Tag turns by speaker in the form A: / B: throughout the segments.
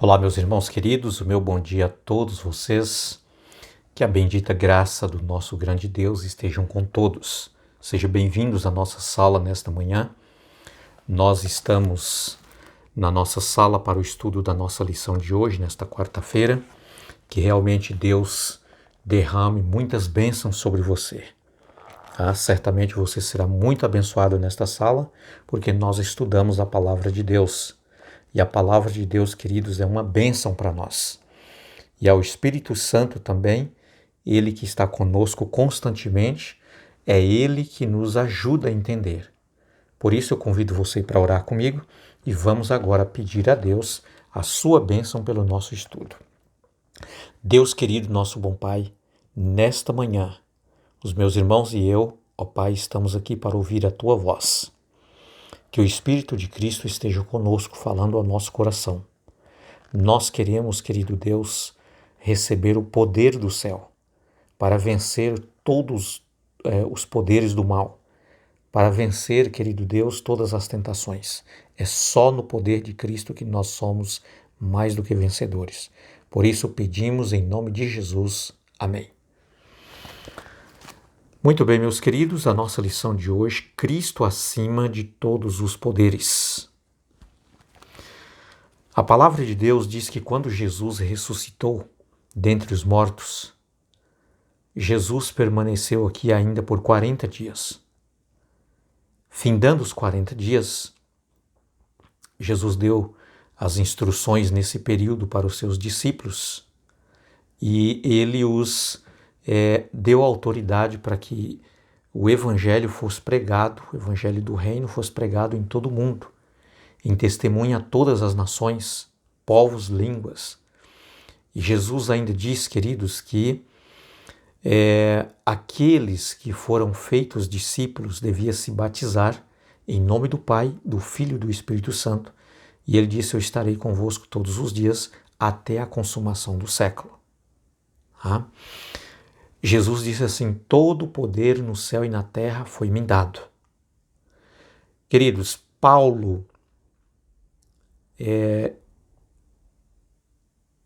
A: Olá, meus irmãos queridos, o meu bom dia a todos vocês. Que a bendita graça do nosso grande Deus estejam com todos. Sejam bem-vindos à nossa sala nesta manhã. Nós estamos na nossa sala para o estudo da nossa lição de hoje, nesta quarta-feira. Que realmente Deus derrame muitas bênçãos sobre você. Certamente você será muito abençoado nesta sala, porque nós estudamos a palavra de Deus. E a palavra de Deus, queridos, é uma bênção para nós. E ao Espírito Santo também, Ele que está conosco constantemente, é Ele que nos ajuda a entender. Por isso eu convido você para orar comigo e vamos agora pedir a Deus a sua bênção pelo nosso estudo. Deus querido, nosso bom Pai, nesta manhã, os meus irmãos e eu, ó Pai, estamos aqui para ouvir a Tua voz. Que o Espírito de Cristo esteja conosco, falando ao nosso coração. Nós queremos, querido Deus, receber o poder do céu para vencer todos os poderes do mal, para vencer, querido Deus, todas as tentações. É só no poder de Cristo que nós somos mais do que vencedores. Por isso pedimos em nome de Jesus. Amém. Muito bem, meus queridos, a nossa lição de hoje, Cristo acima de todos os poderes. A palavra de Deus diz que quando Jesus ressuscitou dentre os mortos, Jesus permaneceu aqui ainda por 40 dias. Findando os 40 dias, Jesus deu as instruções nesse período para os seus discípulos e ele os deu autoridade para que o evangelho fosse pregado, o evangelho do reino fosse pregado em todo o mundo, em testemunha a todas as nações, povos, línguas. E Jesus ainda diz, queridos, que aqueles que foram feitos discípulos deviam se batizar em nome do Pai, do Filho e do Espírito Santo. E ele disse, eu estarei convosco todos os dias até a consumação do século. Jesus disse assim, todo o poder no céu e na terra foi me dado. Queridos, Paulo,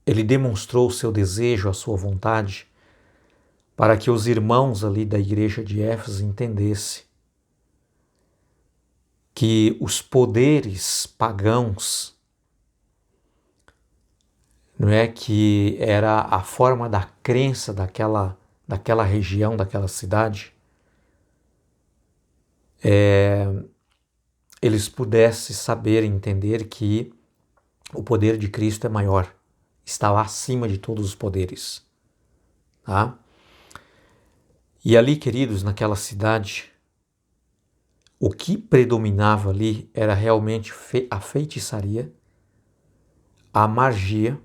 A: ele demonstrou o seu desejo, a sua vontade, para que os irmãos ali da igreja de Éfeso entendessem que os poderes pagãos, não é, que era a forma da crença daquela região, daquela cidade, eles pudessem saber e entender que o poder de Cristo é maior, está lá acima de todos os poderes. E ali, queridos, naquela cidade, o que predominava ali era realmente a feitiçaria, a magia,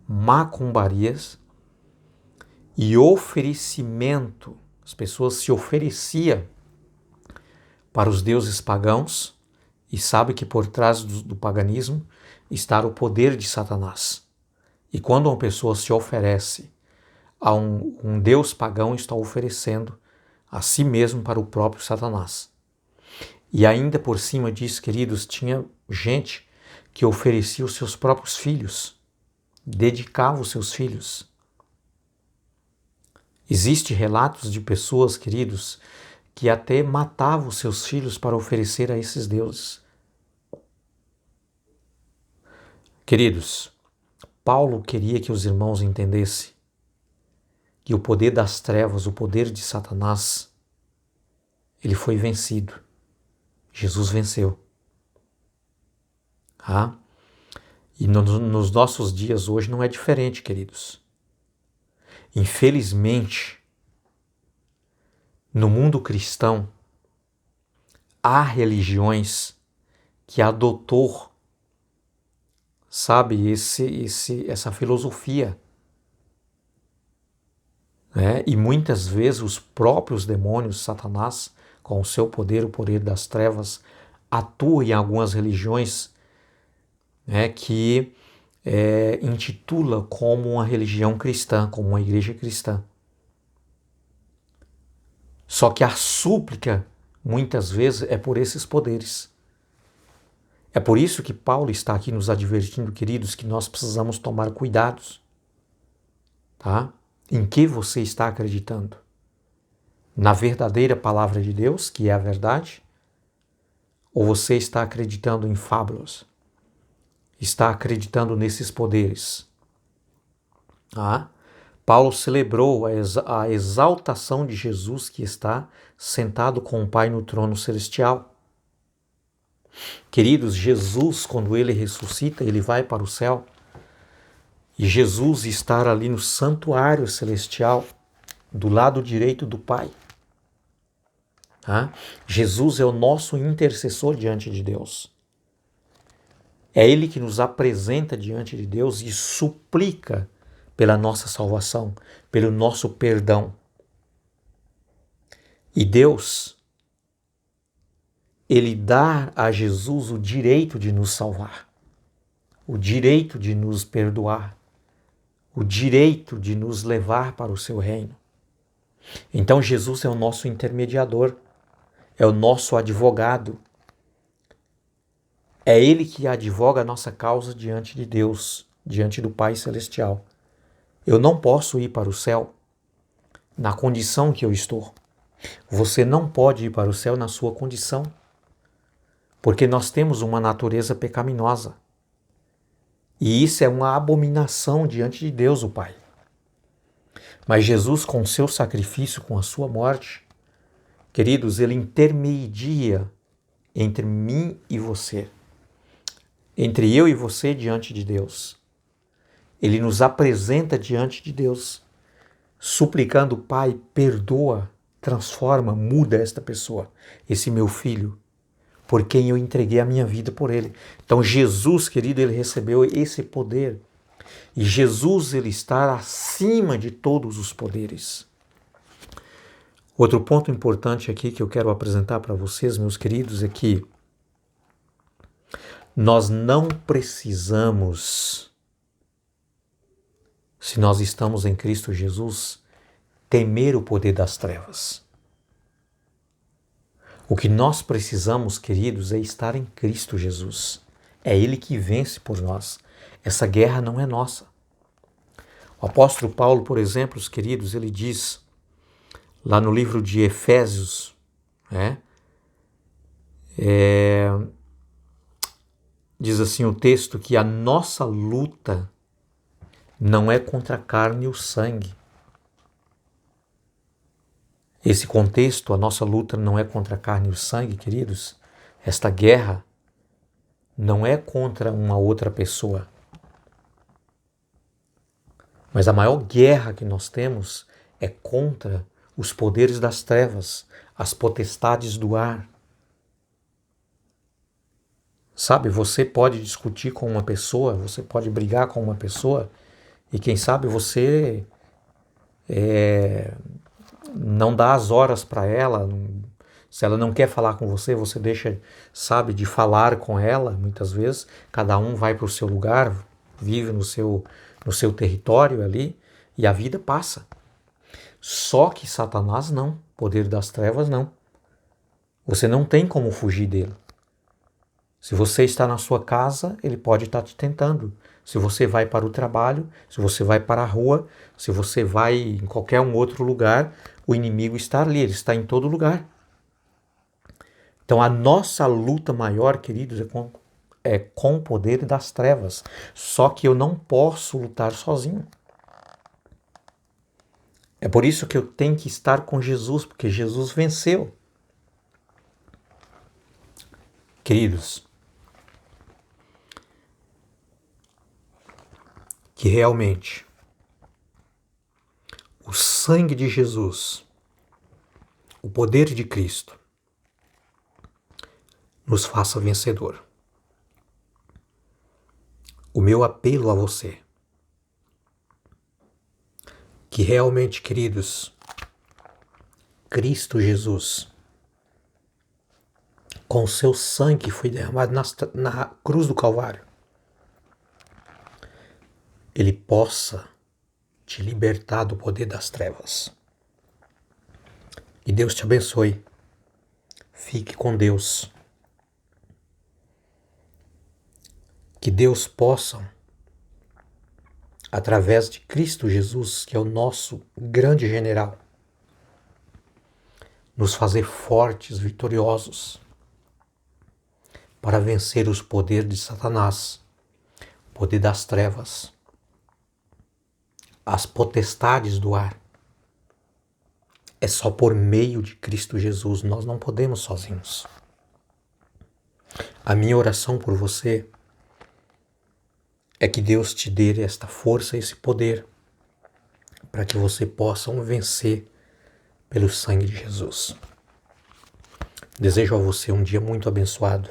A: macumbarias e oferecimento. As pessoas se ofereciam para os deuses pagãos e sabe que por trás do paganismo está o poder de Satanás. E quando uma pessoa se oferece a um deus pagão, está oferecendo a si mesmo para o próprio Satanás. E ainda por cima disso, queridos, tinha gente que oferecia os seus próprios filhos, dedicava os seus filhos. Existem relatos de pessoas, queridos, que até matavam os seus filhos para oferecer a esses deuses. Queridos, Paulo queria que os irmãos entendessem que o poder das trevas, o poder de Satanás, ele foi vencido. Jesus venceu. E nos nossos dias hoje não é diferente, queridos. Infelizmente, no mundo cristão, há religiões que adotou, sabe, essa filosofia. E muitas vezes os próprios demônios, Satanás, com o seu poder, o poder das trevas, atua em algumas religiões que intitula como uma religião cristã, como uma igreja cristã. Só que a súplica, muitas vezes, é por esses poderes. É por isso que Paulo está aqui nos advertindo, queridos, que nós precisamos tomar cuidados, tá? Em que você está acreditando? Na verdadeira palavra de Deus, que é a verdade? Ou você está acreditando em fábulas? Está acreditando nesses poderes? Tá? Paulo celebrou a exaltação de Jesus que está sentado com o Pai no trono celestial. Queridos, Jesus, quando ele ressuscita, ele vai para o céu. E Jesus está ali no santuário celestial, do lado direito do Pai. Tá? Jesus é o nosso intercessor diante de Deus. É Ele que nos apresenta diante de Deus e suplica pela nossa salvação, pelo nosso perdão. E Deus, Ele dá a Jesus o direito de nos salvar, o direito de nos perdoar, o direito de nos levar para o seu reino. Então Jesus é o nosso intermediador, é o nosso advogado. É Ele que advoga a nossa causa diante de Deus, diante do Pai Celestial. Eu não posso ir para o céu na condição que eu estou. Você não pode ir para o céu na sua condição, porque nós temos uma natureza pecaminosa. E isso é uma abominação diante de Deus, o Pai. Mas Jesus, com seu sacrifício, com a sua morte, queridos, Ele intermedia entre mim e você, entre eu e você diante de Deus. Ele nos apresenta diante de Deus, suplicando, Pai, perdoa, transforma, muda esta pessoa, esse meu filho, por quem eu entreguei a minha vida por ele. Então Jesus, querido, ele recebeu esse poder. E Jesus, ele está acima de todos os poderes. Outro ponto importante aqui que eu quero apresentar para vocês, meus queridos, é que nós não precisamos, se nós estamos em Cristo Jesus, temer o poder das trevas. O que nós precisamos, queridos, é estar em Cristo Jesus. É Ele que vence por nós. Essa guerra não é nossa. O apóstolo Paulo, por exemplo, os queridos, ele diz lá no livro de Efésios, diz assim o texto que a nossa luta não é contra a carne e o sangue. Esse contexto, a nossa luta não é contra a carne e o sangue, queridos. Esta guerra não é contra uma outra pessoa. Mas a maior guerra que nós temos é contra os poderes das trevas, as potestades do ar. Sabe, você pode discutir com uma pessoa, você pode brigar com uma pessoa e quem sabe você não dá as horas para ela. Se ela não quer falar com você, você deixa, sabe, de falar com ela. Muitas vezes, cada um vai para o seu lugar, vive no seu território ali e a vida passa. Só que Satanás não, poder das trevas não. Você não tem como fugir dele. Se você está na sua casa, ele pode estar te tentando. Se você vai para o trabalho, se você vai para a rua, se você vai em qualquer um outro lugar, o inimigo está ali, ele está em todo lugar. Então a nossa luta maior, queridos, é com o poder das trevas. Só que eu não posso lutar sozinho. É por isso que eu tenho que estar com Jesus, porque Jesus venceu. Queridos, que realmente o sangue de Jesus, o poder de Cristo, nos faça vencedor. O meu apelo a você, que realmente, queridos, Cristo Jesus, com o seu sangue que foi derramado na cruz do Calvário, Ele possa te libertar do poder das trevas. Que Deus te abençoe. Fique com Deus. que Deus possa, através de Cristo Jesus, que é o nosso grande general, nos fazer fortes, vitoriosos, para vencer os poderes de Satanás, o poder das trevas, as potestades do ar. É só por meio de Cristo Jesus, nós não podemos sozinhos. A minha oração por você é que Deus te dê esta força, esse poder, para que você possa vencer pelo sangue de Jesus. Desejo a você um dia muito abençoado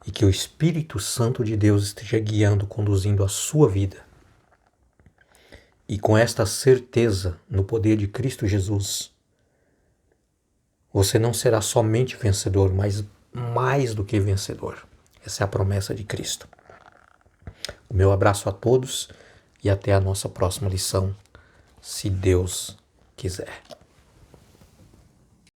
A: e que o Espírito Santo de Deus esteja guiando, conduzindo a sua vida. E com esta certeza no poder de Cristo Jesus, você não será somente vencedor, mas mais do que vencedor. Essa é a promessa de Cristo. O meu abraço a todos e até a nossa próxima lição, se Deus quiser.